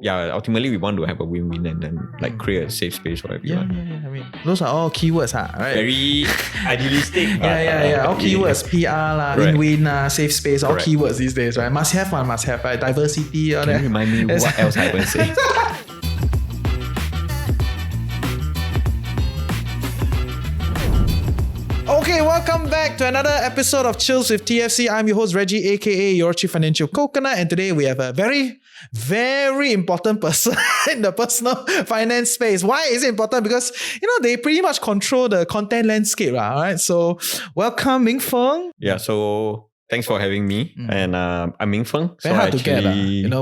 yeah, ultimately we want to have a win-win and then like create a safe space for everyone. Yeah. I mean, those are all keywords, right? Very idealistic. Yeah. All keywords, PR, win-win, safe space, all keywords these days, right? Must have, right? Diversity, all Can that. you remind me what else I haven't said? Okay, welcome back to another episode of Chills with TFC. I'm your host, Reggie, aka your Chief Financial Coconut, and today we have a very, very important person in the personal finance space. Why is it important? Because, they pretty much control the content landscape, right? So, welcome, Ming Feng. Yeah, so thanks for having me. And I'm Ming Feng. Very hard to get.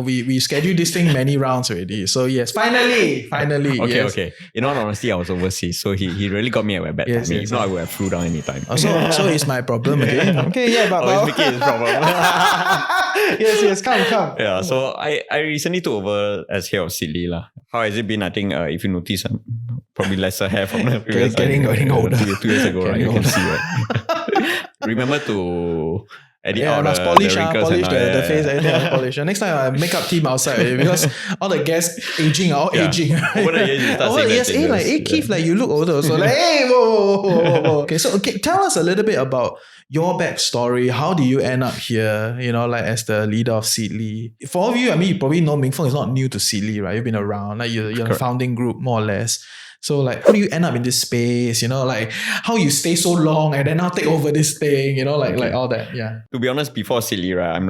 We scheduled this thing many rounds already. So yes, finally. Okay. In all honesty, I was overseas. So he really got me at a bad time. If not, I would have flew down anytime. So it's my problem again. Okay, yeah, but... it's making his problem. yes, come. Yeah, so I recently took over as head of Seedly lah. How has it been? I think if you notice, probably lesser hair from the previous getting older. 2 years ago, right? You can see, right? Remember to... must polish the face, everything polish. Next time I makeup team outside because all the guests aging are all aging. Right? Over the years, you start saying that. Keith, you look older. So hey, whoa. Okay, so tell us a little bit about your backstory. How do you end up here? As the leader of Seedly. For all of you, you probably know Ming Feng is not new to Seedly, right? You've been around, you're the founding group more or less. So how do you end up in this space? How you stay so long and then now take over this thing, like all that. Yeah. To be honest, before Seedly, right, I'm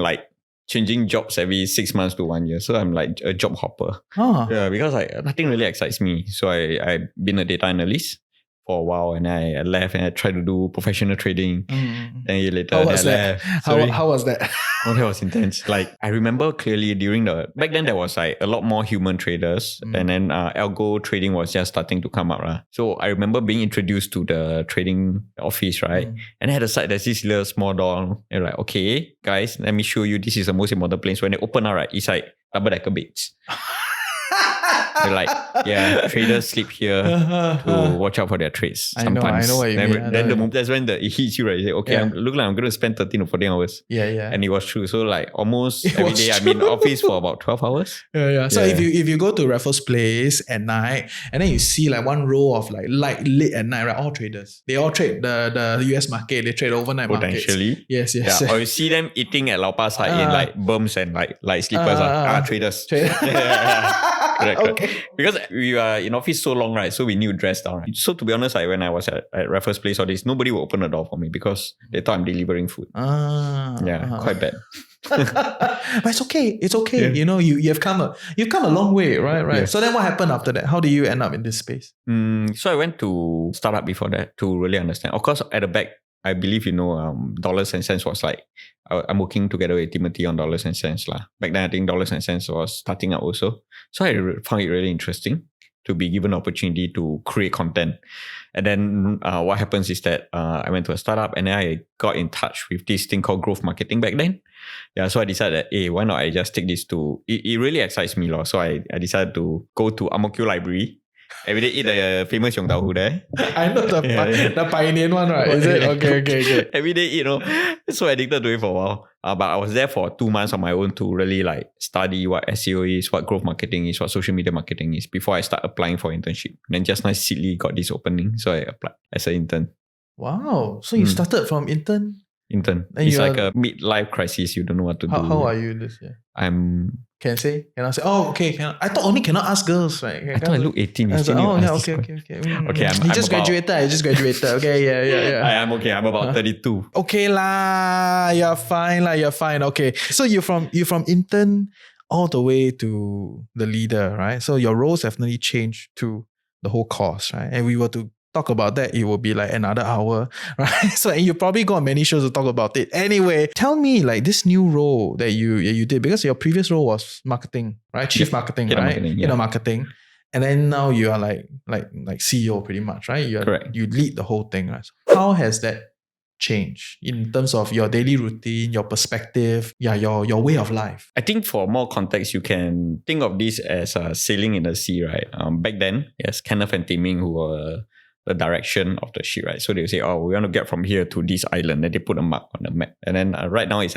changing jobs every 6 months to 1 year. So I'm like a job hopper. Yeah, because nothing really excites me. So I've been a data analyst for a while and I left and I tried to do professional trading. And a year later, how was that? How was that? Oh, that was intense. I remember clearly back then there was a lot more human traders and then algo trading was just starting to come up. So I remember being introduced to the trading office, right? And at the side, there's this little small door. And like, okay, guys, let me show you. This is the most important place. When they open up, right, it's like double-decker beds. They're like, traders sleep here to watch out for their trades. Sometimes. I know what you mean. Then that's when it hits you, right? You say, okay, look like I'm going to spend 13 or 14 hours. Yeah. And it was true. So almost every day I'm in office for about 12 hours. Yeah. So if you go to Raffles Place at night and then you see one row of light lit at night, right? All traders. They all trade the US market. They trade overnight markets. Potentially. Yes. Yeah. Or you see them eating at Lau Pa Sat in berms and light sleepers. Traders. Correct. Okay. Because we are in office so long, right? So we need to dress down. Right? So to be honest, when I was at Raffles Place or this, nobody would open the door for me because they thought I'm delivering food. Quite bad. But it's okay. It's okay. Yeah. You've come a long way, right? Yes. So then what happened after that? How do you end up in this space? So I went to startup before that to really understand. Of course, at the back, I believe dollars and cents was I'm working together with Timothy on dollars and cents lah. Back then I think dollars and cents was starting out also. So I found it really interesting to be given the opportunity to create content. And then what happens is that I went to a startup and then I got in touch with this thing called growth marketing back then. Yeah, so I decided that, why not I just take this to, it really excites me. So I decided to go to Ang Mo Kio Library. Every day eat the famous Yong Tau Hu there. I know the pioneer one, right? Is it? Okay. Every day eat, So addicted to it for a while. But I was there for 2 months on my own to really study what SEO is, what growth marketing is, what social media marketing is before I start applying for internship. Then just nice Seedly got this opening. So I applied as an intern. Wow. So you started from intern? Intern. It's like a midlife crisis. You don't know what to do. How are you this year? Can say? Can I say? Oh, okay. I thought only cannot ask girls, right? I thought I look 18. Okay. Okay, I just graduated. Okay, yeah. I'm okay. I'm about 32. Okay lah. You're fine. Okay. So you're from intern all the way to the leader, right? So your roles definitely changed to the whole course, right? And we were to talk about that, it will be another hour, right? So and you probably got many shows to talk about it. Anyway, tell me this new role that you did, because your previous role was marketing, right? Chief marketing, right? Marketing. And then now you are like CEO pretty much, right? Correct. You lead the whole thing, right? So how has that changed in terms of your daily routine, your perspective, your way of life? I think for more context, you can think of this as sailing in the sea, right? Back then, yes, Kenneth and Timing, who were the direction of the ship, right? So they say, we want to get from here to this island. Then they put a mark on the map. And then right now it's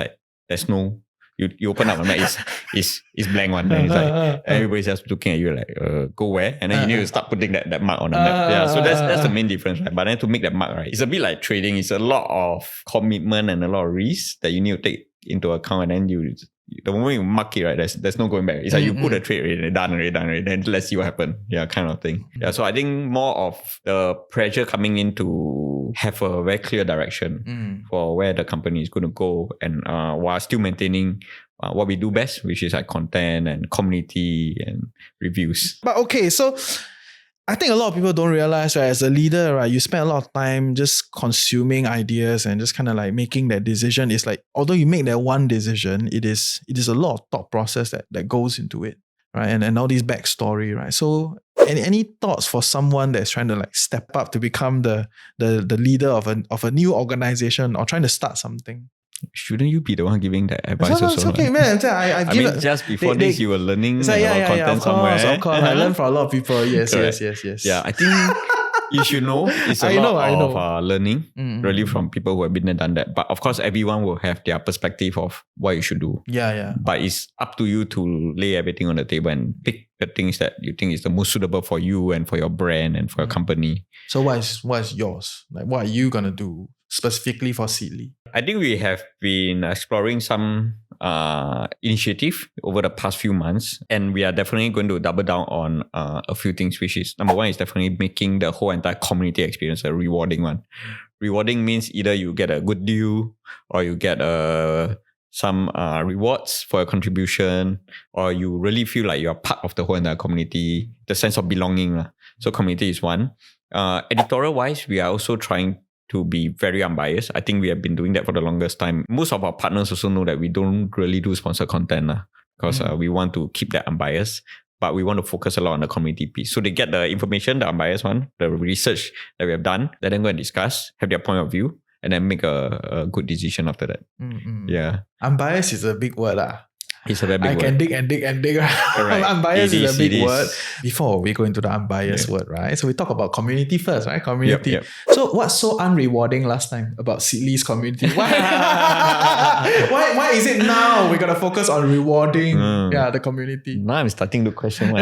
there's no you open up a map, it's blank one. Then it's like everybody's just looking at you like, go where? And then you need to start putting that mark on the map. Yeah, so that's the main difference, right? But then to make that mark, right, it's a bit like trading. It's a lot of commitment and a lot of risk that you need to take into account, and then the moment you mark it, right, there's no going back. It's like you put a trade already, done already, then let's see what happens. Yeah, kind of thing. Yeah, so I think more of the pressure coming in to have a very clear direction for where the company is going to go, and while still maintaining what we do best, which is like content and community and reviews. But okay, so I think a lot of people don't realize, right, as a leader, right, you spend a lot of time just consuming ideas and just kind of like making that decision. It's like, although you make that one decision, it is a lot of thought process that goes into it, right? And all this backstory, right? So any thoughts for someone that's trying to like step up to become the leader of a new organization or trying to start something? Shouldn't you be the one giving that advice? It's okay, man. I mean, just before this, you were learning content of somewhere. Of course. I learned from a lot of people. Yes. Yeah, I think you should know. It's a lot of learning, really, from people who have been there, done that. But of course, everyone will have their perspective of what you should do. Yeah. But it's up to you to lay everything on the table and pick the things that you think is the most suitable for you and for your brand and for your company. So what is yours? Like, what are you gonna do specifically for Seedly? I think we have been exploring some initiative over the past few months, and we are definitely going to double down on a few things, which is number one is definitely making the whole entire community experience a rewarding one. Rewarding means either you get a good deal or you get some rewards for your contribution, or you really feel like you're part of the whole entire community, the sense of belonging. So community is one. Editorial wise, we are also trying to be very unbiased. I think we have been doing that for the longest time. Most of our partners also know that we don't really do sponsored content because we want to keep that unbiased, but we want to focus a lot on the community piece. So they get the information, the unbiased one, the research that we have done, let them go and discuss, have their point of view, and then make a good decision after that. Yeah. Unbiased is a big word. It's a very big word. I can dig and dig and dig. Right? Unbiased is a big word. Before we go into the unbiased word, right? So we talk about community first, right? Community. Yep. So what's so unrewarding last time about Seedly's community? Why is it now we got to focus on rewarding the community? Now I'm starting to question tough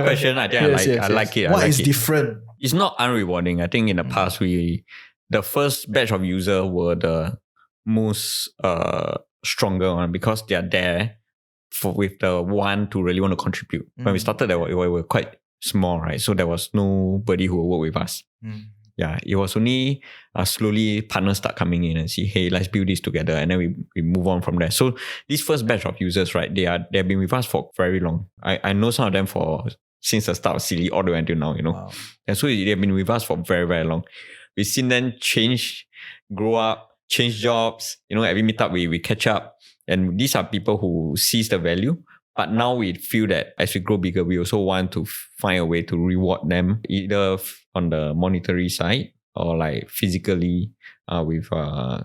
question. I think I like it. What is different? It's not unrewarding. I think in the past, the first batch of users were the most stronger one because they are there with the one to really want to contribute. When we started, we were quite small, right? So there was nobody who would work with us. Yeah, it was only slowly partners start coming in and see, hey, let's build this together, and then we move on from there. So this first batch of users, right, they have been with us for very long. I know some of them since the start of Seedly all the way until now, Wow. And so they've been with us for very, very long. We've seen them change, grow up, change jobs. Every meetup we catch up, and these are people who sees the value. But now we feel that as we grow bigger, we also want to find a way to reward them either on the monetary side or like physically with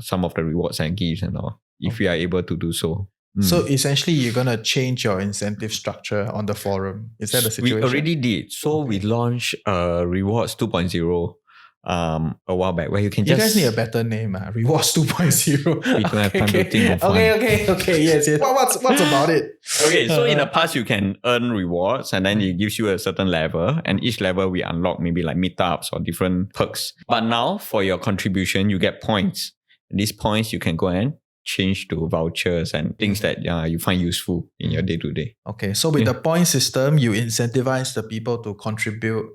some of the rewards and gifts and all, if we are able to do so. So essentially, you're going to change your incentive structure on the forum. Is that the situation? We already did. So we launched Rewards 2.0 a while back, where you can just... You guys need a better name, Rewards 2.0. We don't have time to think of one. Okay, yes. What's about it? Okay, so in the past, you can earn rewards, and then it gives you a certain level, and each level we unlock maybe like meetups or different perks. But now, for your contribution, you get points. And these points, you can go and change to vouchers and things that you find useful in your day-to-day. Okay, so with the point system, you incentivize the people to contribute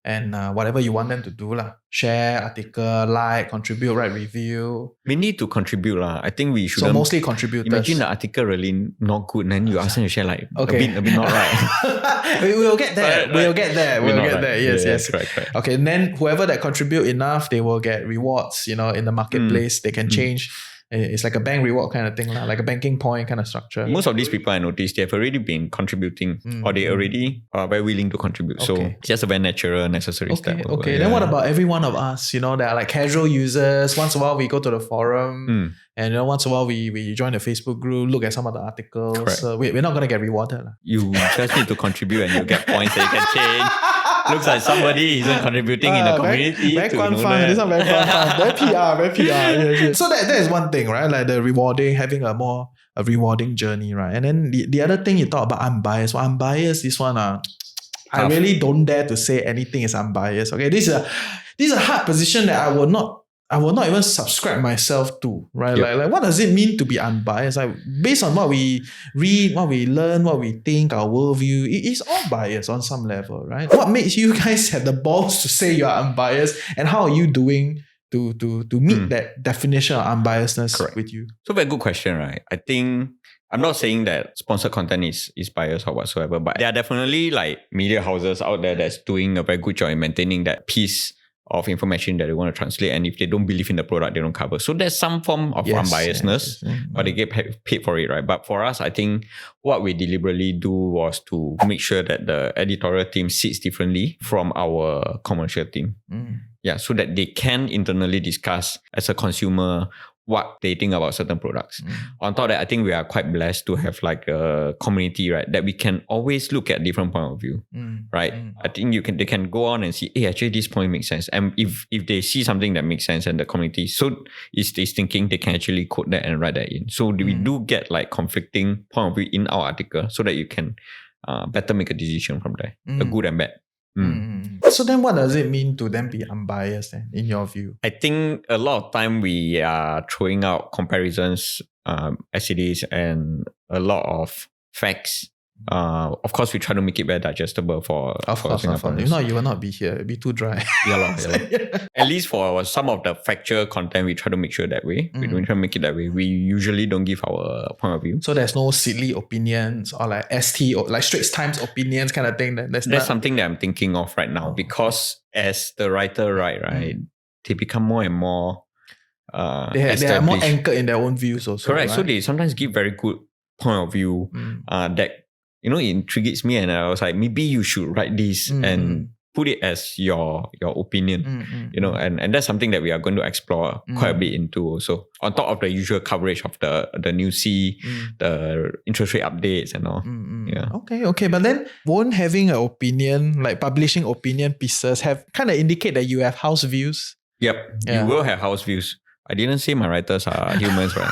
and whatever you want them to do. Share, article, like, contribute, write review. We need to contribute. I think we should. So mostly contributors. Imagine the article really not good, and then you ask them to share a bit not right. We'll get there. We'll get there. Yes. Correct. Okay, and then whoever that contribute enough, they will get rewards, in the marketplace. They can change. It's like a bank reward kind of thing, like a banking point kind of structure. Most of these people I noticed, they have already been contributing or they already are very willing to contribute. So it's just a very natural, necessary step. Okay. Then what about every one of us? They are like casual users. Once in a while we go to the forum and once in a while we join the Facebook group, look at some of the articles. We're not going to get rewarded. You just need to contribute and you get points that you can change. Looks like somebody isn't contributing in the community. Very to know fun. that. This one very fun. Very PR. Yes. So that is one thing, right? Like the rewarding, having a rewarding journey, right? And then the other thing you talk about unbiased. Well, unbiased, this one, I really don't dare to say anything is unbiased. Okay, this is a hard position that I will not even subscribe myself to, right? Yep. Like what does it mean to be unbiased? Like based on what we read, what we learn, what we think, our worldview, it is all biased on some level, right? What makes you guys have the balls to say you are unbiased, and how are you doing to meet that definition of unbiasedness with you? So very good question, right? I think I'm not saying that sponsored content is biased or whatsoever, but there are definitely like media houses out there that's doing a very good job in maintaining that piece of information that they want to translate, and if they don't believe in the product, they don't cover. So there's some form of unbiasedness, but they get paid for it, right? But for us, I think what we deliberately do was to make sure that the editorial team sits differently from our commercial team. Yeah, so that they can internally discuss as a consumer what they think about certain products. On top of that, I think we are quite blessed to have like a community, right? That we can always look at different point of view, right? I think they can go on and see, hey, actually this point makes sense. And if they see something that makes sense and the community is thinking, they can actually quote that and write that in. So we do get like conflicting point of view in our article so that you can better make a decision from there, the good and bad. So then what does it mean to then be unbiased then, in your view? I think a lot of time we are throwing out comparisons as it is, and a lot of facts. Of course, we try to make it very digestible for Singaporeans. If not, you will not be here. It'll be too dry. Yeah. At least for some of the factual content, we try to make sure that way. We don't try to make it that way. We usually don't give our point of view. So there's no Seedly opinions or like ST or like Straits Times opinions kind of thing. That's something that I'm thinking of right now, because as the writer right, they become more and more they are more anchored in their own views also. Correct. Right? So they sometimes give very good point of view that, it intrigues me, and I was like, maybe you should write this and put it as your opinion, and that's something that we are going to explore quite a bit into also, on top of the usual coverage of the news, the interest rate updates and all. Okay. But then won't having an opinion, like publishing opinion pieces, have kind of indicate that you have house views? Yep. You will have house views. I didn't say my writers are humans, right?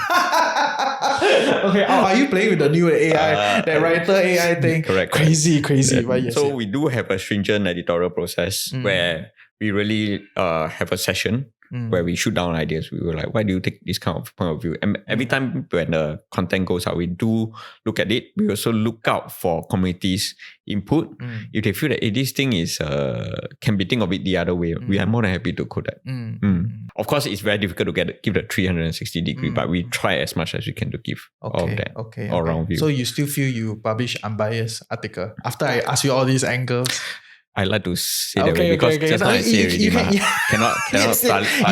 Okay, are you playing with the new AI, that writer AI thing? Correct. Crazy. Yeah. So we do have a stringent editorial process where we really have a session where we shoot down ideas. We were like, why do you take this kind of point of view? And every time when the content goes out, we do look at it. We also look out for communities' input. If they feel that this thing is can be think of it the other way, we are more than happy to quote that. Of course, it's very difficult to give the 360 degree, but we try as much as we can to give all of that all around view. So you still feel you publish unbiased article after I ask you all these angles? I like to say that way because just now I say already, cannot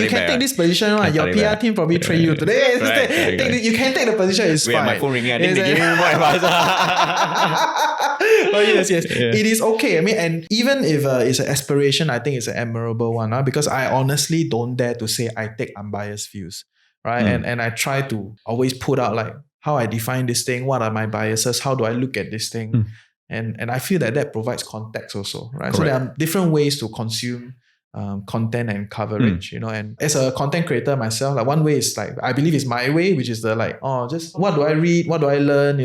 you can take this position. Your PR team probably train you today. You can take the position. It's fine. My phone ringing. I think they give me more advice. Oh yes. It is okay. I mean, and even if it's an aspiration, I think it's an admirable one. Because I honestly don't dare to say I take unbiased views, right? And I try to always put out like how I define this thing. What are my biases? How do I look at this thing? And I feel that provides context also, right? Correct. So there are different ways to consume content and coverage, and as a content creator myself, like one way is like, I believe is my way, which is the like, just what do I read? What do I learn?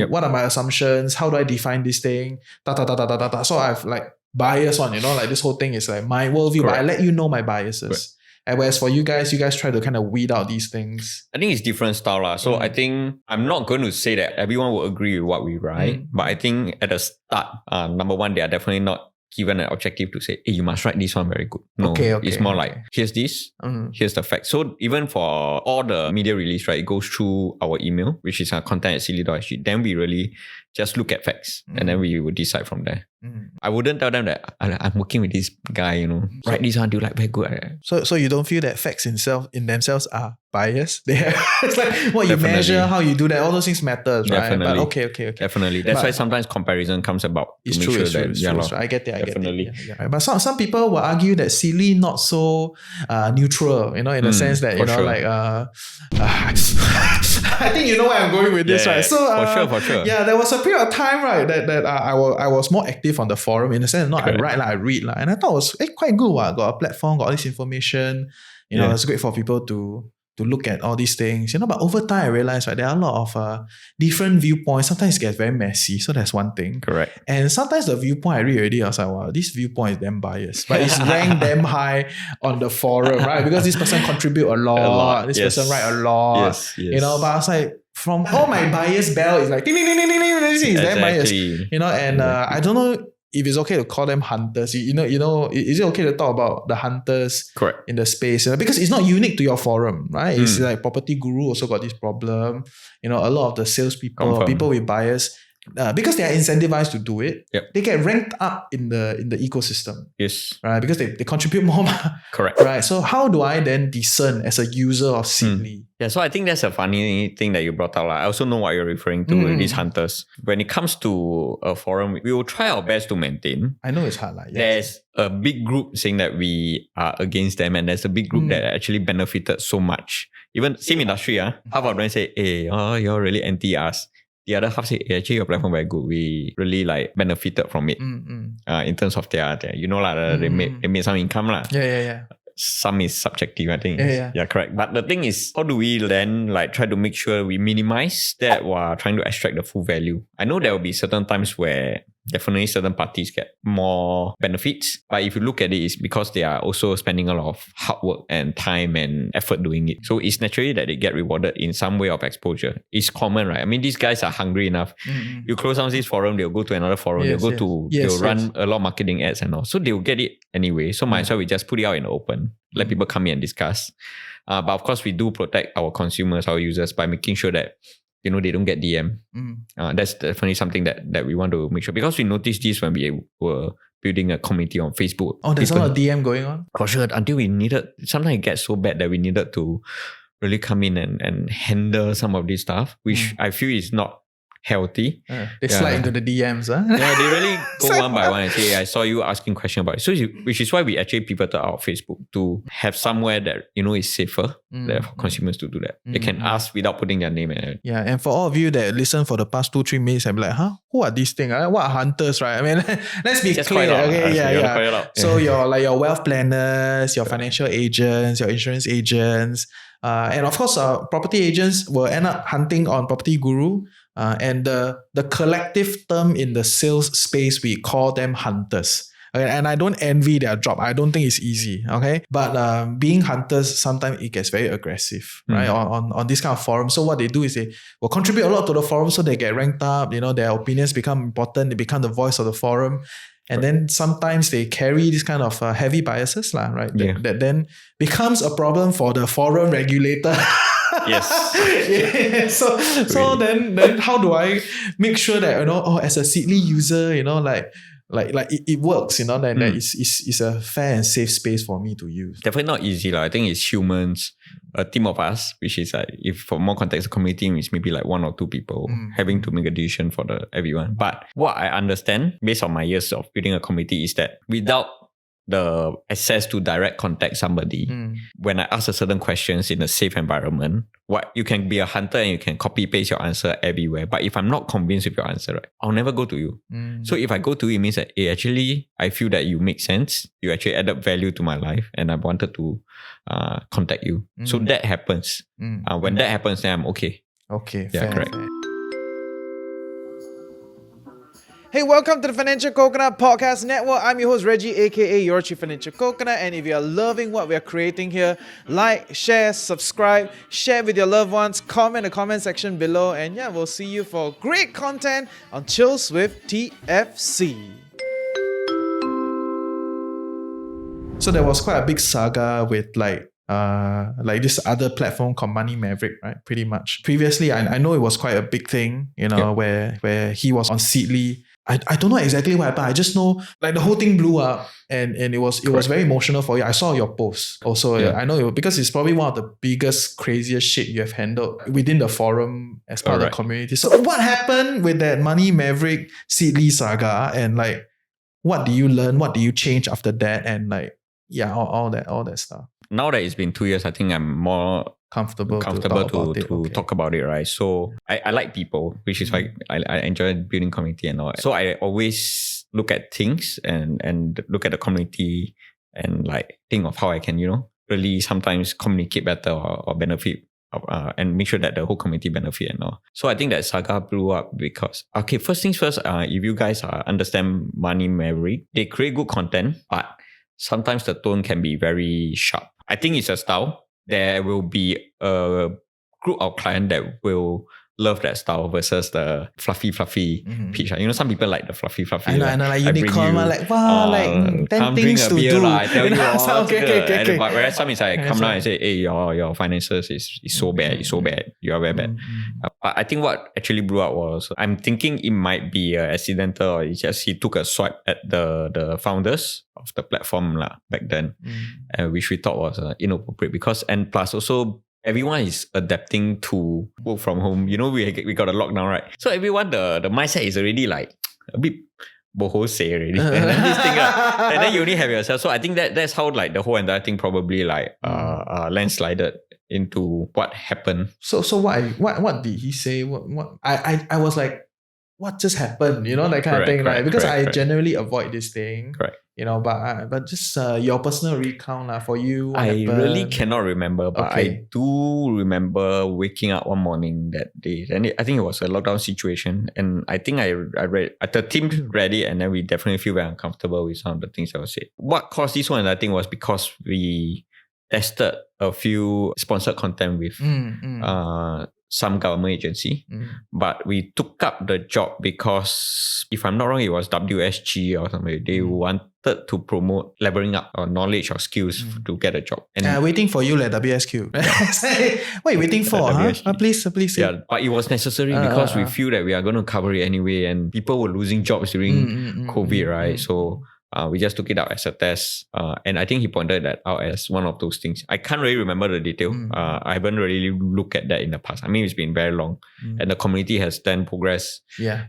What are my assumptions? How do I define this thing? So I've like bias on, like this whole thing is like my worldview, but I let you know my biases. Correct. And whereas for you guys try to kind of weed out these things. I think it's different style. So I think I'm not going to say that everyone will agree with what we write, but I think at the start, number one, they are definitely not given an objective to say, hey, you must write this one very good. No, it's more like, here's this, here's the fact. So even for all the media release, right, it goes through our email, which is our content@seedly.sg. Then we really just look at facts and then we will decide from there. I wouldn't tell them that I'm working with this guy, write this one, do you like very good. So you don't feel that facts in themselves are biased? It's like what you measure, how you do that, all those things matters, right? Definitely. But okay. Definitely. That's why sometimes comparison comes about. It's true. I get it. Definitely. Yeah. But some people will argue that Seedly not so neutral, in the sense that, I think you know where I'm going with this, right? So, for sure. Yeah, there was a period of time, right, that I was more active on the forum in the sense not I write, I read. And I thought it was quite good. Got a platform, got all this information. It's great for people to look at all these things. But over time I realized, right, there are a lot of different viewpoints. Sometimes it gets very messy. So that's one thing. Correct. And sometimes the viewpoint I read already, I was like, wow, this viewpoint is damn biased. But it's ranked damn high on the forum, right? Because this person contribute a lot. This person write a lot. Yes. But I was like, from all my bias bell, it's like ding, ding, ding, ding, ding, ding, this is damn biased. And I don't know if it's okay to call them hunters. Is it okay to talk about the hunters in the space? Because it's not unique to your forum, right? It's like Property Guru also got this problem. A lot of the salespeople, people with bias, because they are incentivized to do it, they get ranked up in the ecosystem. Yes. Right? Because they contribute more. Correct. Right. So how do I then discern as a user of Seedly? Yeah, so I think that's a funny thing that you brought out. I also know what you're referring to with these hunters. When it comes to a forum, we will try our best to maintain. I know it's hard. There's a big group saying that we are against them, and there's a big group that actually benefited so much. Even same industry, half of them say, hey, you're really anti us. The other half say, hey, actually your platform very good. We really benefited from it. In terms of their they made some income. Yeah. Some is subjective, I think. Yeah, correct. But the thing is, how do we then try to make sure we minimize that while trying to extract the full value? I know there will be certain times where definitely certain parties get more benefits. But if you look at it, it's because they are also spending a lot of hard work and time and effort doing it. So it's naturally that they get rewarded in some way of exposure. It's common, right? I mean, these guys are hungry enough. You close down this forum, they'll go to another forum. They'll run a lot of marketing ads and all. So they'll get it anyway. So might as well we just put it out in the open. Let people come in and discuss. But of course, we do protect our consumers, our users by making sure that they don't get DM. That's definitely something that we want to make sure. Because we noticed this when we were building a community on Facebook. Oh, there's a lot of DM going on? For sure. Until we needed, sometimes it gets so bad that we needed to really come in and handle some of this stuff, which I feel is not healthy. They slide into the DMs. Yeah, they really go one by one and say, I saw you asking questions about it. So, which is why we actually pivoted out of Facebook to have somewhere that, is safer there for consumers to do that. They can ask without putting their name in it. Yeah, and for all of you that listen for the past 2-3 minutes, I'm like, who are these things? What are hunters, right? I mean, let's be just clear. Okay, So your wealth planners, your financial agents, your insurance agents, and of course, property agents will end up hunting on Property Guru. And the collective term in the sales space, we call them hunters. Okay? And I don't envy their job. I don't think it's easy. Okay, but being hunters, sometimes it gets very aggressive, right? On this kind of forum. So what they do is they will contribute a lot to the forum, so they get ranked up. Their opinions become important. They become the voice of the forum. And then sometimes they carry this kind of heavy biases, right? That then becomes a problem for the forum regulator. Yes. So then how do I make sure that as a Seedly user, it works, that it's a fair and safe space for me to use. Definitely not easy. I think it's humans, a team of us, which is if for more context, a community is maybe 1 or 2 people having to make a decision for everyone. But what I understand based on my years of building a community is that without the access to direct contact somebody, when I ask a certain questions in a safe environment, you can be a hunter and you can copy paste your answer everywhere. But if I'm not convinced with your answer, right, I'll never go to you. So if I go to you, it means that actually I feel that you make sense. You actually added value to my life, and I wanted to contact you. So that happens. When that happens, then I'm okay. Okay, yeah, correct. Fair. Hey, welcome to the Financial Coconut Podcast Network. I'm your host, Reggie, aka your Chief Financial Coconut. And if you're loving what we're creating here, like, share, subscribe, share with your loved ones, comment in the comment section below. And we'll see you for great content on Chills with TFC. So there was quite a big saga with this other platform called Money Maverick, right? Pretty much. Previously, I know it was quite a big thing, where he was on Seedly. I don't know exactly what happened. I just know the whole thing blew up and it was very emotional for you. I saw your post also. I know because it's probably one of the biggest, craziest shit you have handled within the forum as part of the community. So what happened with that Money Maverick Seedly saga, and what do you learn? What do you change after that? And all that stuff. Now that it's been 2 years, I think I'm more comfortable to talk about it, right? So I like people, which is why I enjoy building community and all. So I always look at things and look at the community and like think of how I can, really sometimes communicate better or benefit and make sure that the whole community benefit and all. So I think that saga blew up because, okay, first things first, if you guys understand Money Maverick, they create good content, but sometimes the tone can be very sharp. I think it's a style. There will be a group of clients that will love that style versus the fluffy pitch. Some people like the fluffy. I know, like unicorn, like wow, like 10 things to do. I tell you, okay. But whereas some is like come down and say, hey, your finances is so bad, it's so bad. You are very bad. But I think what actually blew up was, I'm thinking it might be accidental, or it's just he took a swipe at the founders of the platform back then, which we thought was inappropriate because, and plus also, everyone is adapting to work from home. We got a lockdown, right? So everyone, the mindset is already like a bit bohose already. And then this thing, and then you only have yourself. So I think that's how like the whole entire thing probably like landslided into what happened. So what did he say? What I was like, what just happened? That kind of thing, right? Because I generally avoid this thing. Correct. But just your personal recount for you. I really cannot remember, but I do remember waking up one morning that day. And I think it was a lockdown situation. And I think I read, the team read it, and then we definitely feel very uncomfortable with some of the things that were said. What caused this one, I think, was because we tested a few sponsored content with some government agency, but we took up the job because, if I'm not wrong, it was WSG or something. They wanted to promote leveling up or knowledge or skills to get a job. And waiting for you, WSQ. What are you waiting for? Please. Yeah, but it was necessary because we feel that we are going to cover it anyway, and people were losing jobs during COVID, right? So we just took it out as a test, and I think he pointed that out as one of those things. I can't really remember the detail. I haven't really looked at that in the past. I mean, it's been very long, and the community has then progressed,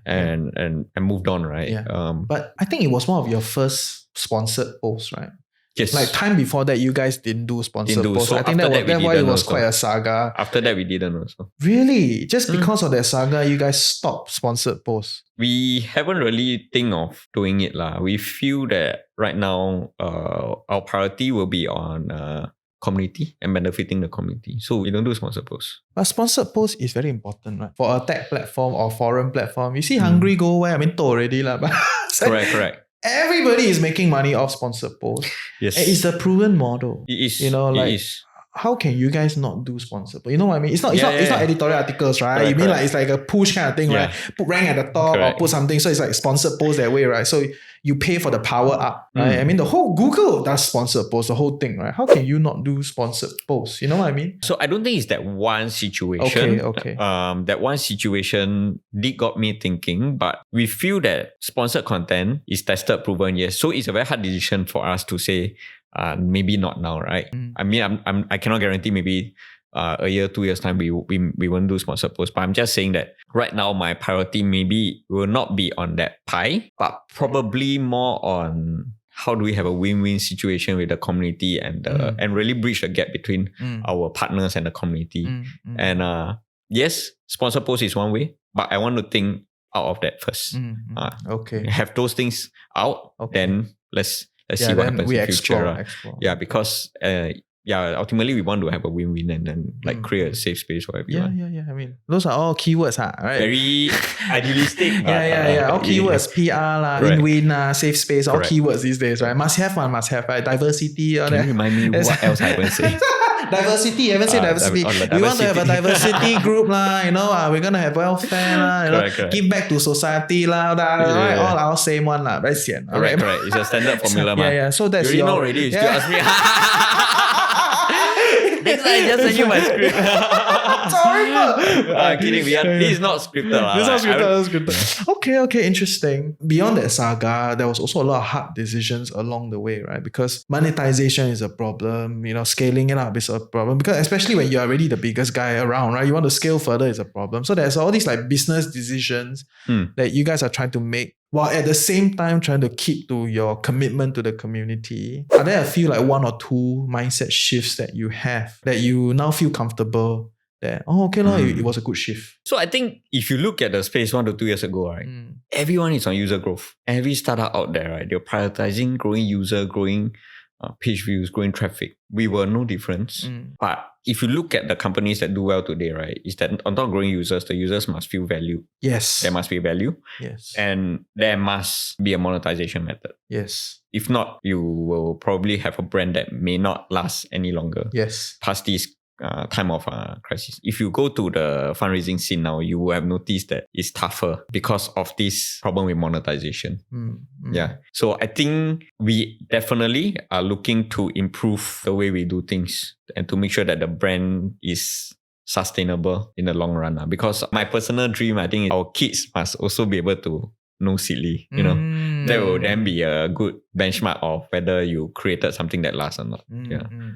and moved on, right? Yeah. But I think it was one of your first sponsored posts, right? Yes. Like time before that, you guys didn't do sponsored posts. So I think that's why it was quite a saga. After that, we didn't also. Really? Just because of that saga, you guys stopped sponsored posts? We haven't really think of doing it. We feel that right now, our priority will be on community and benefiting the community. So we don't do sponsored posts. But sponsored posts is very important, right? For a tech platform or foreign platform. You see Hungry go where? I mean, told already. But correct. Everybody is making money off sponsored posts. Yes. It's a proven model. It is. It is. How can you guys not do sponsored posts? You know what I mean? It's not editorial articles, right? Correct, you mean like it's like a push kind of thing, right? Put rank at the top or put something. So it's like sponsored posts that way, right? So you pay for the power up, right? I mean, the whole Google does sponsored posts, the whole thing, right? How can you not do sponsored posts? You know what I mean? So I don't think it's that one situation. Okay. That one situation got me thinking, but we feel that sponsored content is tested, proven, yes. So it's a very hard decision for us to say, maybe not now, right? I mean, I cannot guarantee maybe a year, 2 years time we won't do sponsored posts. But I'm just saying that right now my priority maybe will not be on that pie, but probably more on how do we have a win-win situation with the community and really bridge the gap between our partners and the community. And yes, sponsored post is one way, but I want to think out of that first. Have those things out, then let's see what happens in the future. Explore. Yeah, because ultimately we want to have a win-win and then like create a safe space for everyone. Yeah. I mean, those are all keywords, right? Very idealistic. But, all keywords, PR, win-win, safe space, all keywords these days, right? Must have, right? Diversity. Can you remind me what else I haven't said? Diversity, you haven't said diversity. We want to have a diversity group, we're going to have welfare, correct. Give back to society, right? All our same one, very sian. Correct. It's a standard formula. So that's you already know already, you still ask me. Next time I just send you my script. It's horrible. Kidding. This is not scripted. This is scripted. Okay, interesting. Beyond that saga, there was also a lot of hard decisions along the way, right? Because monetization is a problem, scaling it up is a problem. Because especially when you're already the biggest guy around, right? You want to scale further is a problem. So there's all these like business decisions that you guys are trying to make, while at the same time trying to keep to your commitment to the community. Are there a few like one or two mindset shifts that you have that you now feel comfortable that, it was a good shift? So I think if you look at the space 1 to 2 years ago, right, everyone is on user growth. Every startup out there, right, they're prioritizing growing user, growing page views, growing traffic. We were no difference. But if you look at the companies that do well today, right, is that on top of growing users, the users must feel value. Yes. There must be value. Yes. And there must be a monetization method. Yes. If not, you will probably have a brand that may not last any longer. Yes. Past this time of crisis. If you go to the fundraising scene now, you will have noticed that it's tougher because of this problem with monetization. Yeah. So I think we definitely are looking to improve the way we do things and to make sure that the brand is sustainable in the long run. Because my personal dream, I think our kids must also be able to know Seedly, That will then be a good benchmark of whether you created something that lasts or not.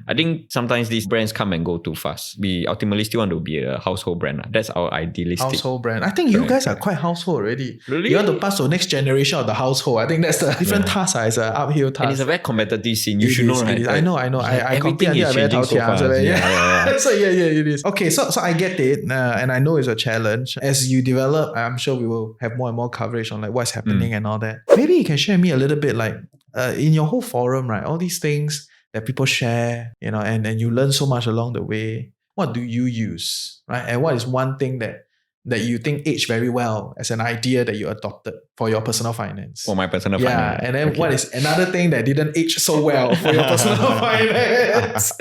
I think sometimes these brands come and go too fast. We ultimately still want to be a household brand. That's our idealistic. Household brand. I think you guys are quite household already. Really? You want to pass to the next generation of the household. I think that's the different task. It's an uphill task. And it's a very competitive scene. You should know, right? I know. I completely is changing so fast. So it is. Okay, so I get it. And I know it's a challenge. As you develop, I'm sure we will have more and more coverage on like what's happening and all that. Maybe you can share me a little bit like in your whole forum, right? All these things that people share, and you learn so much along the way. What do you use, right? And what is one thing that you think aged very well as an idea that you adopted for your personal finance? For my personal finance. Yeah, and then what is another thing that didn't age so well for your personal finance?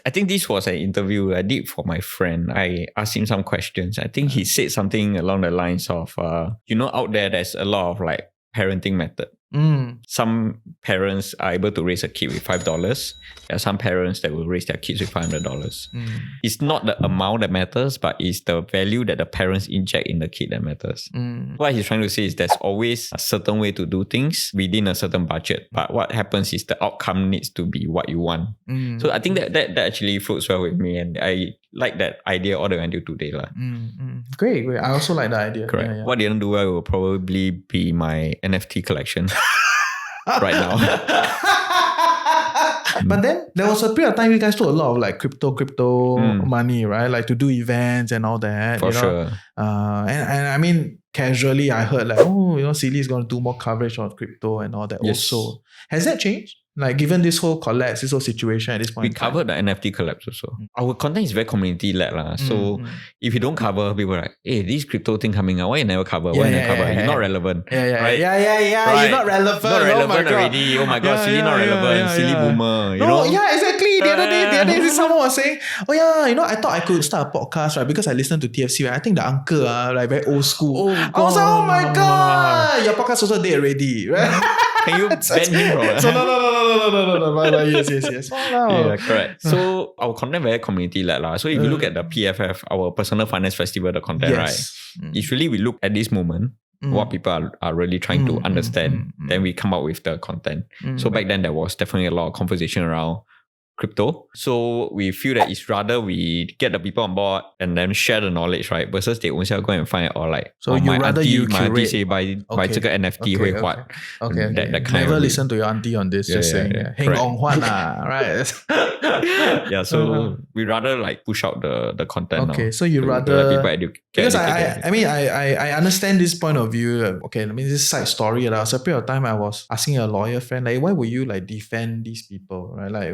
I think this was an interview I did for my friend. I asked him some questions. I think he said something along the lines of, out there's a lot of like parenting method. Some parents are able to raise a kid with $5. There are some parents that will raise their kids with $500. It's not the amount that matters, but it's the value that the parents inject in the kid that matters. What he's trying to say is there's always a certain way to do things within a certain budget. But what happens is the outcome needs to be what you want. So I think that actually floats well with me, and I like that idea all the way until today. Great. I also like the idea. Correct. Yeah. What didn't do well will probably be my NFT collection. Right now. But then there was a period of time you guys took a lot of like crypto money, right? Like to do events and all that. For sure. And I mean, casually I heard like, Seedly is going to do more coverage on crypto and all that also. Has that changed? Like given this whole collapse, this whole situation at this point we covered the NFT collapse also. Our content is very community-led. So if you don't cover, people are like, hey, this crypto thing coming out, why you never cover? Why you never cover? You're not relevant. Right? Right? You're not relevant. Not relevant already. Oh my God, Seedly not relevant. Silly boomer. You know? Yeah, exactly. The other day, someone was saying, I thought I could start a podcast, right? Because I listened to TFC, right? I think the uncle, like very old school. I was like, oh my God, your podcast also dead already, right? Can you ban him from it? So no. Yes. Yeah, correct. So our content very community-led. So if you look at the PFF, our Personal Finance Festival, the content, right? It's really we look at this moment, what people are really trying to understand. Then we come up with the content. So back then there was definitely a lot of conversation around crypto. So we feel that it's rather we get the people on board and then share the knowledge, right? Versus they own self go and find or like, so you rather you curate. My auntie say buy 这个 NFT 会换. Okay. That kind Never of listen to your auntie on this, just saying. Heng on huan right? Yeah, so we rather like push out the content. Okay, now so you rather people educate. Because I understand this point of view. Okay, I mean this side story. There was a period of time I was asking a lawyer friend, like, why would you like defend these people, right? Like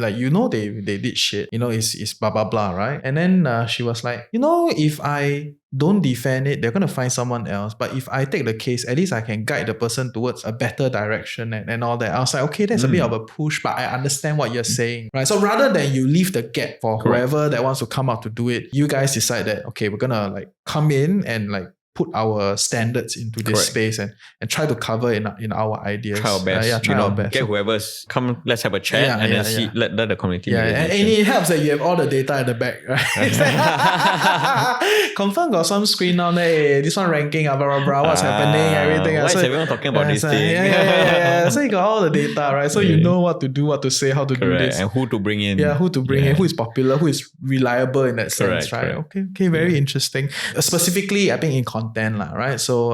they did shit. It's blah blah blah, right? And then she was like, if I don't defend it, they're gonna find someone else. But if I take the case, at least I can guide the person towards a better direction and all that. I was like, okay, that's a bit of a push, but I understand what you're saying, right? So rather than you leave the gap for whoever that wants to come out to do it, you guys decide that okay, we're gonna like come in and like put our standards into this space and try to cover in our ideas. Try our best. Try our best. Get whoever's come. Let's have a chat and then see. Let the community. Yeah, and it helps that you have all the data at the back, right? It's like, confirm got some screen on there. This one ranking, blah blah blah. What's happening? Everything. Why is everyone talking about this thing? Yeah. So you got all the data, right? So you know what to do, what to say, how to do this, and who to bring in. Yeah, who to bring in, who is popular, who is reliable in that sense, right? Okay, very interesting. Specifically, I think in content, right? So,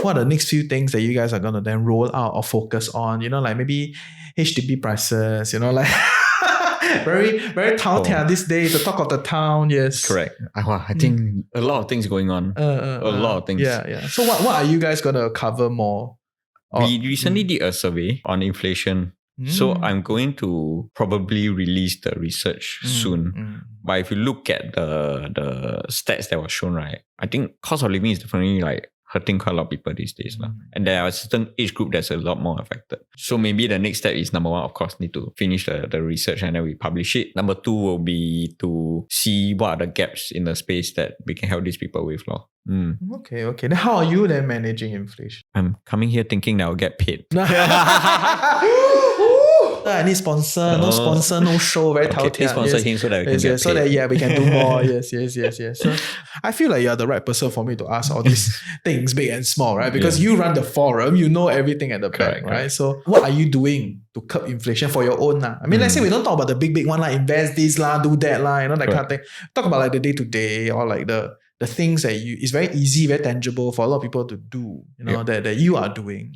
what are the next few things that you guys are gonna then roll out or focus on? Like maybe HDB prices. Like very very town these days. The talk of the town. Yes, correct. I think a lot of things going on. A lot of things. Yeah. So what are you guys gonna cover more? We recently did a survey on inflation. So I'm going to probably release the research soon. But if you look at the stats that was shown, right, I think cost of living is definitely like hurting quite a lot of people these days. And there are a certain age group that's a lot more affected. So maybe the next step is, number one, of course, need to finish the research and then we publish it. Number two will be to see what are the gaps in the space that we can help these people with. Okay. Then how are you then managing inflation? I'm coming here thinking that I'll get paid. I need sponsor, no sponsor, no show, very okay, please sponsor him so that we can get paid. So that we can do more. Yes. So I feel like you're the right person for me to ask all these things, big and small, right? Because you run the forum, you know everything at the back, right? So what are you doing to curb inflation for your own? I mean, let's say we don't talk about the big one, like invest this, do that, that kind of thing. Talk about like the day-to-day or like the things that it's very easy, very tangible for a lot of people to do, that you are doing.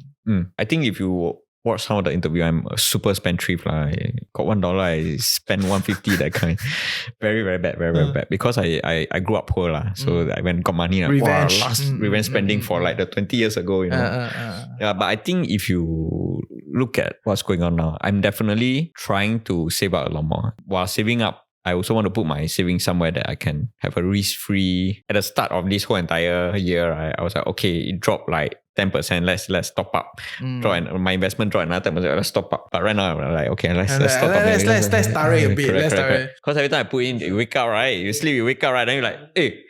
I think if you watch some of the interview, I'm a super spendthrift. Got $1, I spend $150, that kind. Very, very bad, very, very bad. Because I grew up poor. So I got money. Revenge. Revenge spending for like the 20 years ago, Yeah, but I think if you look at what's going on now, I'm definitely trying to save up a lot more. While saving up, I also want to put my savings somewhere that I can have a risk-free. At the start of this whole entire year, I was like, okay, it dropped like 10%, let's top up. My investment dropped another 10%, let's top up. But right now, I'm like, okay, let's top up. Let's tarry a bit. Because every time I put in, you wake up, right? You sleep, you wake up, right? Then you're like, hey,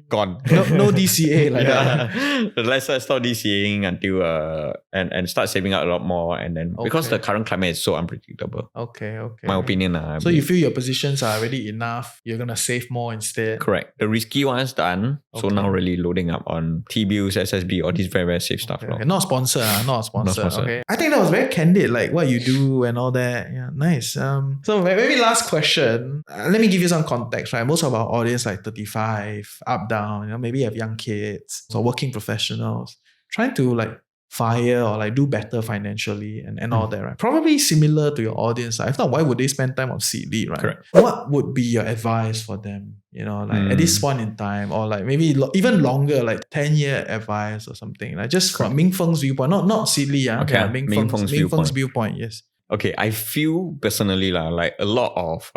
gone. No DCA like that. Let's stop DCAing until and start saving up a lot more. And then because the current climate is so unpredictable. Okay. My opinion. So you feel your positions are already enough, you're gonna save more instead. Correct. The risky one's done. So now really loading up on T-bills, SSB, all these very, very safe stuff. Okay. Not sponsored. Okay. I think that was very candid, like what you do and all that. Yeah, nice. So maybe last question. Let me give you some context, right? Most of our audience like 35, up, down, maybe you have young kids or working professionals trying to like fire or like do better financially and all that, right? Probably similar to your audience. If not, why would they spend time on Seedly, right? Correct. What would be your advice for them? At this point in time, or like maybe even longer, like 10-year advice or something. Like just from Ming Feng's viewpoint, not Seedly. Ming Feng's viewpoint, yes. Okay, I feel personally like a lot of,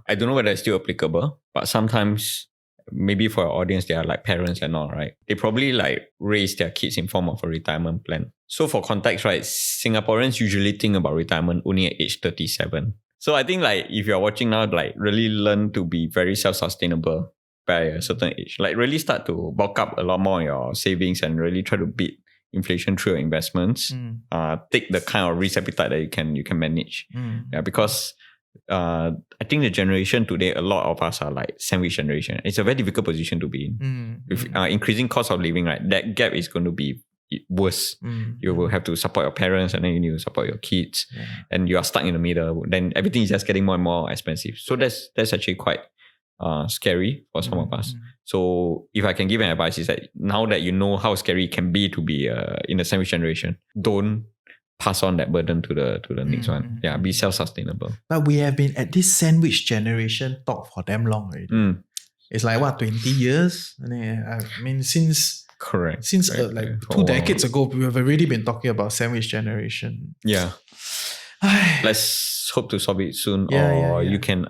I don't know whether it's still applicable, but sometimes maybe for our audience, they are like parents and all, right? They probably like raise their kids in form of a retirement plan. So for context, right, Singaporeans usually think about retirement only at age 37. So I think like if you're watching now, like really learn to be very self-sustainable by a certain age. Like really start to bulk up a lot more on your savings and really try to beat inflation through your investments. Take the kind of risk appetite that you can manage. Yeah, because I think the generation today, a lot of us are like sandwich generation. It's a very difficult position to be in. With increasing cost of living, right, that gap is going to be worse. You will have to support your parents and then you need to support your kids, and you are stuck in the middle. Then everything is just getting more and more expensive. So that's actually quite scary for some of us. So if I can give an advice, is that now that you know how scary it can be to be in the sandwich generation, don't pass on that burden to the next one. Yeah, be self-sustainable. But we have been at this sandwich generation talk for damn long already. It's like 20 years? I mean, since correct. Since like 2 decades ago, we have already been talking about sandwich generation. Yeah. Let's hope to solve it soon, you can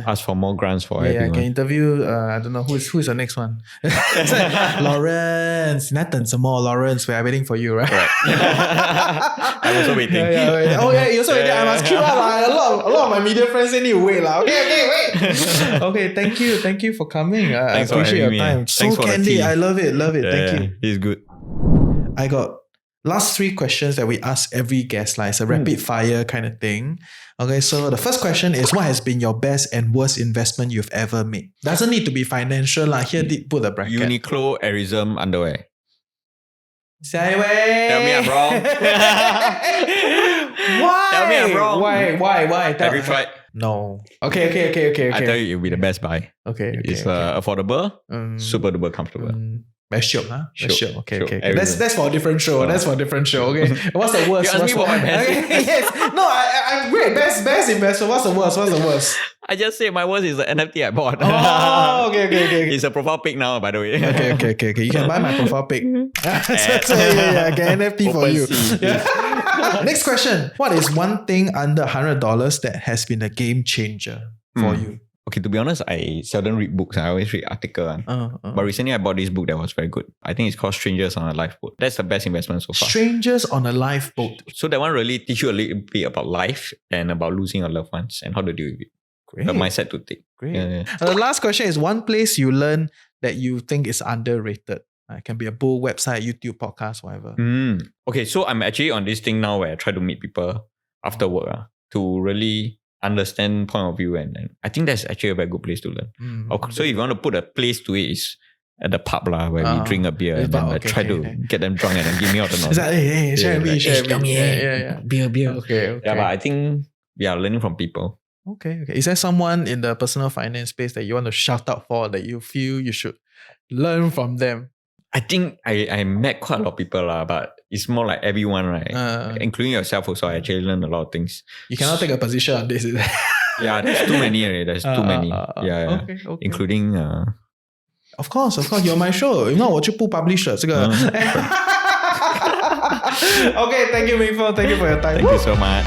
ask for more grants for I everyone. can interview, I don't know, who's the next one? It's like, Lawrence, 你在等什么 Lawrence, we're waiting for you, right? I'm also waiting. Yeah. Oh yeah, you also waiting. I must queue up. A lot of my media friends they need to wait. Okay, wait. Okay, thank you for coming. I Thanks for appreciate having your time. me. So Thanks for the candid. tea. I love it. Thank you. He's good. I got last 3 questions that we ask every guest. Like it's a rapid fire kind of thing. Okay, so the first question is, what has been your best and worst investment you've ever made? Doesn't need to be financial. Like here, did put a bracket. Uniqlo Arism underwear. Tell me I'm wrong. Why? Tell me I'm wrong. Why? Have you tried? No. Okay. I tell you, it'll be the best buy. Okay. It's affordable, super duper comfortable. Very shiok, huh? Very shiok. Okay. Everything. That's for a different show. Okay. What's the worst? You asked me for my best. Yes. No, I'm great. Best investment. What's the worst? I just said my worst is the NFT I bought. Oh, okay. It's a profile pic now, by the way. Okay. You can buy my profile pic. I get NFT for you. Next question. What is one thing under $100 that has been a game changer for you? Okay, to be honest, I seldom read books. I always read articles. But recently I bought this book that was very good. I think it's called Strangers on a Lifeboat. That's the best investment so far. Strangers on a Lifeboat. So that one really teach you a little bit about life and about losing your loved ones and how to deal with it. Great. The mindset to take. Great. Yeah. The last question is one place you learn that you think is underrated. It can be a book, website, YouTube, podcast, whatever. Okay, so I'm actually on this thing now where I try to meet people after work to really understand point of view, and I think that's actually a very good place to learn. So if you want to put a place to it, is at the pub where we drink a beer and then try to get them drunk and then give me all the knowledge. It's like, hey, share me. Yeah. Beer. Okay. Yeah, but I think we are learning from people. Okay. Is there someone in the personal finance space that you want to shout out for, that you feel you should learn from them? I think I met quite a lot of people, but it's more like everyone, right? Including yourself also. I actually learned a lot of things. You cannot take a position on this. Yeah, there's too many already. There's too many. Yeah. Okay. Including... Of course. You're my show. If not, 我就不 publish 了这个。Okay, thank you, Ming Feng. Thank you for your time. Thank you so much.